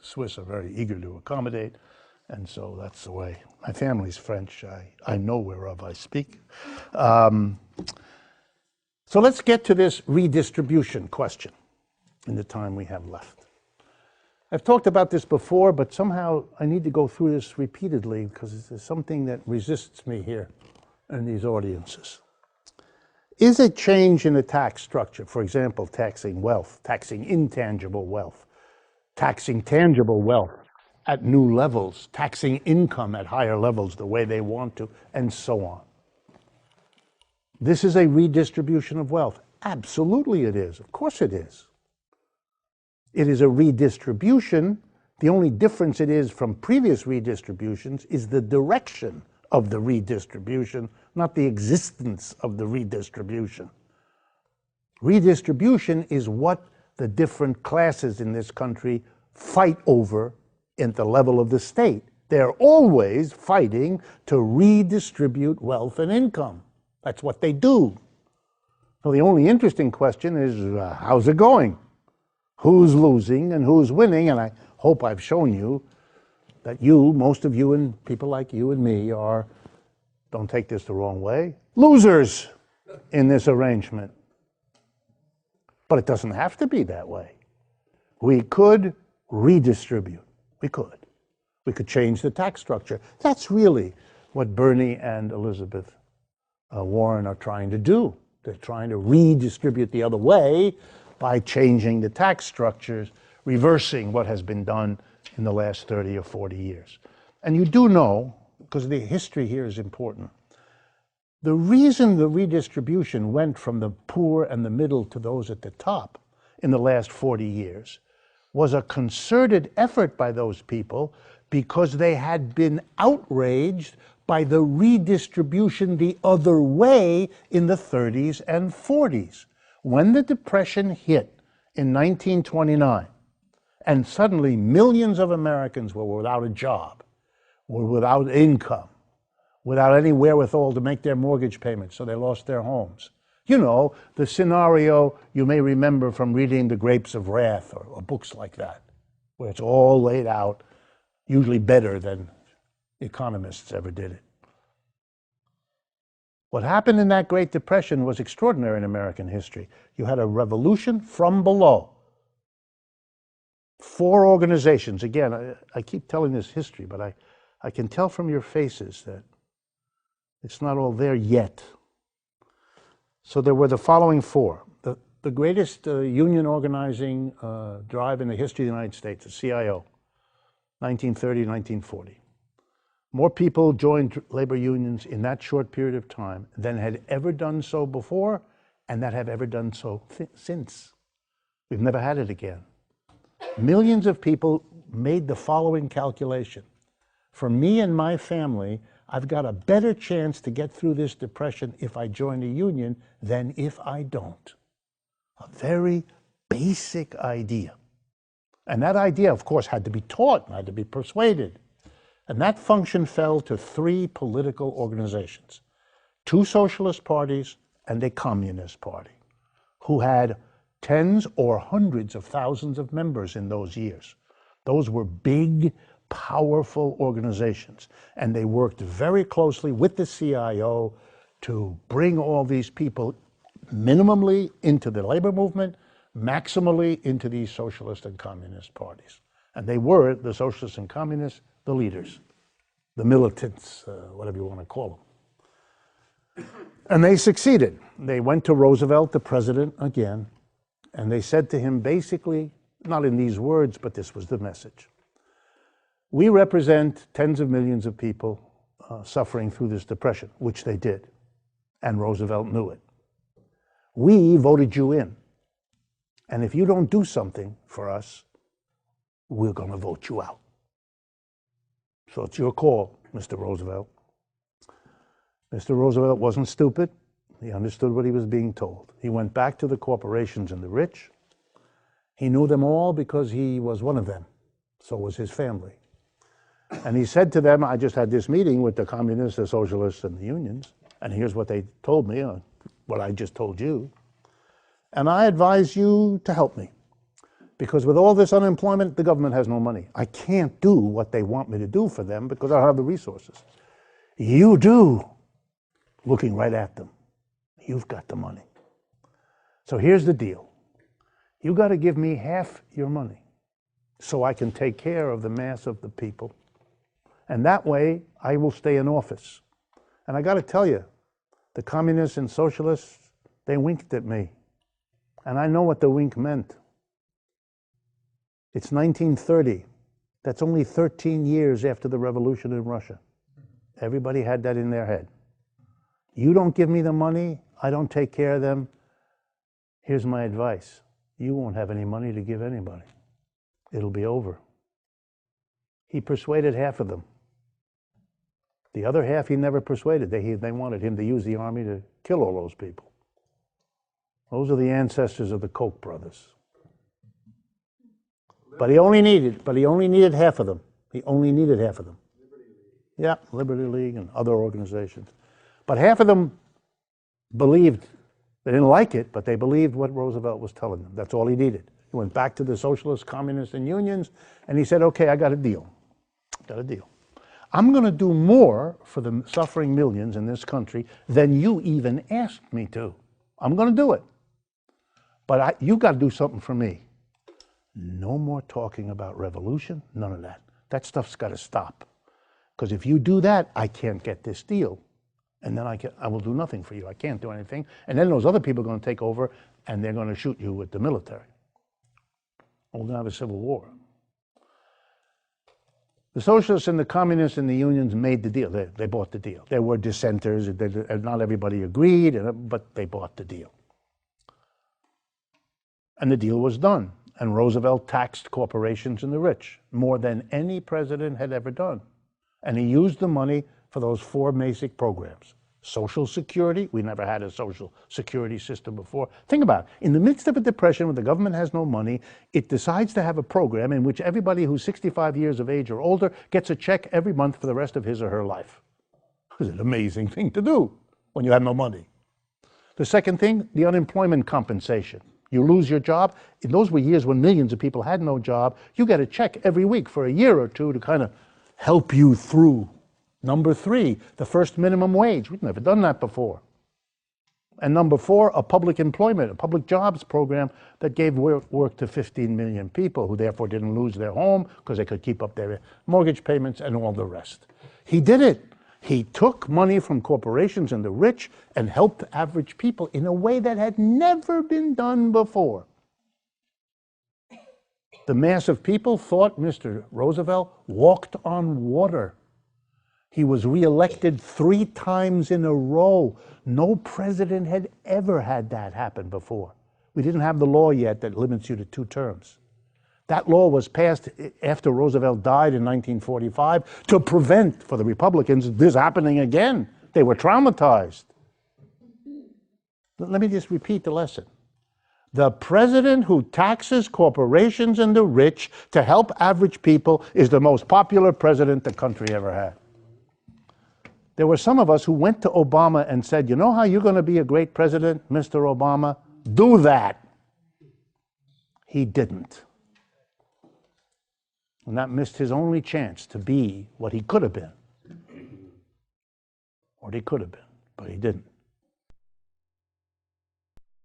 Swiss are very eager to accommodate, and so that's the way. My family's French. I know whereof I speak. So let's get to this redistribution question in the time we have left. I've talked about this before, but somehow I need to go through this repeatedly because it's something that resists me here in these audiences. Is a change in the tax structure, for example, taxing wealth, taxing intangible wealth, taxing tangible wealth at new levels, taxing income at higher levels the way they want to, and so on. This is a redistribution of wealth. Absolutely it is. Of course it is. It is a redistribution. The only difference it is from previous redistributions is the direction of the redistribution, not the existence of the redistribution. Redistribution is what the different classes in this country fight over at the level of the state. They're always fighting to redistribute wealth and income. That's what they do. So the only interesting question is, how's it going? Who's losing and who's winning? And I hope I've shown you that you, most of you and people like you and me are, don't take this the wrong way, losers in this arrangement. But it doesn't have to be that way. We could redistribute. We could. We could change the tax structure. That's really what Bernie and Elizabeth Warren are trying to do. They're trying to redistribute the other way by changing the tax structures, reversing what has been done in the last 30 or 40 years. And you do know, because the history here is important, the reason the redistribution went from the poor and the middle to those at the top in the last 40 years was a concerted effort by those people because they had been outraged by the redistribution the other way in the 30s and 40s. When the Depression hit in 1929, and suddenly millions of Americans were without a job, were without income, without any wherewithal to make their mortgage payments, so they lost their homes. You know, the scenario you may remember from reading The Grapes of Wrath or books like that, where it's all laid out, usually better than economists ever did it. What happened in that Great Depression was extraordinary in American history. You had a revolution from below. 4 organizations. Again, I keep telling this history, but I can tell from your faces that it's not all there yet. So there were the following 4. The greatest union organizing drive in the history of the United States, the CIO, 1930, 1940. More people joined labor unions in that short period of time than had ever done so before and that have ever done so since. We've never had it again. Millions of people made the following calculation. For me and my family, I've got a better chance to get through this depression if I join a union than if I don't. A very basic idea. And that idea, of course, had to be taught, had to be persuaded. And that function fell to 3 political organizations, 2 socialist parties and a communist party, who had tens or hundreds of thousands of members in those years. Those were big, powerful organizations, and they worked very closely with the CIO to bring all these people minimally into the labor movement, maximally into these socialist and communist parties. And they were, the socialists and communists, the leaders, the militants, whatever you want to call them. And they succeeded. They went to Roosevelt, the president, again, and they said to him basically, not in these words, but this was the message. We represent tens of millions of people suffering through this depression, which they did, and Roosevelt knew it. We voted you in, and if you don't do something for us, we're going to vote you out. So it's your call, Mr. Roosevelt. Mr. Roosevelt wasn't stupid. He understood what he was being told. He went back to the corporations and the rich. He knew them all because he was one of them. So was his family. And he said to them, I just had this meeting with the communists, the socialists, and the unions, and here's what they told me, what I just told you. And I advise you to help me, Because with all this unemployment, the government has no money. I can't do what they want me to do for them because I don't have the resources. You do, looking right at them. You've got the money. So here's the deal. You got to give me half your money so I can take care of the mass of the people. And that way, I will stay in office. And I got to tell you, the communists and socialists, they winked at me. And I know what the wink meant. It's 1930. That's only 13 years after the revolution in Russia. Everybody had that in their head. You don't give me the money, I don't take care of them. Here's my advice. You won't have any money to give anybody. It'll be over. He persuaded half of them. The other half he never persuaded. They wanted him to use the army to kill all those people. Those are the ancestors of the Koch brothers. But he only needed half of them. He only needed half of them. Yeah, Liberty League and other organizations. But half of them believed, they didn't like it, but they believed what Roosevelt was telling them. That's all he needed. He went back to the socialists, communists, and unions, and he said, okay, I got a deal. Got a deal. I'm going to do more for the suffering millions in this country than you even asked me to. I'm going to do it. But you got to do something for me. No more talking about revolution, none of that. That stuff's got to stop. Because if you do that, I can't get this deal. And then I will do nothing for you. I can't do anything. And then those other people are going to take over, and they're going to shoot you with the military. We're going to have a civil war. The socialists and the communists and the unions made the deal. They bought the deal. There were dissenters. Not everybody agreed, but they bought the deal. And the deal was done. And Roosevelt taxed corporations and the rich more than any president had ever done. And he used the money for those four basic programs. Social Security, we never had a Social Security system before. Think about it. In the midst of a depression when the government has no money, it decides to have a program in which everybody who's 65 years of age or older gets a check every month for the rest of his or her life. It's an amazing thing to do when you have no money. The second thing, the unemployment compensation. You lose your job. Those were years when millions of people had no job. You get a check every week for a year or two to kind of help you through. Number three, the first minimum wage. We've never done that before. And number four, a public employment, a public jobs program that gave work to 15 million people who therefore didn't lose their home because they could keep up their mortgage payments and all the rest. He did it. He took money from corporations and the rich and helped average people in a way that had never been done before. The mass of people thought Mr. Roosevelt walked on water. He was reelected 3 times in a row. No president had ever had that happen before. We didn't have the law yet that limits you to 2 terms. That law was passed after Roosevelt died in 1945 to prevent, for the Republicans, this happening again. They were traumatized. Let me just repeat the lesson. The president who taxes corporations and the rich to help average people is the most popular president the country ever had. There were some of us who went to Obama and said, you know how you're going to be a great president, Mr. Obama? Do that. He didn't. And that missed his only chance to be what he could have been. What he could have been, but he didn't.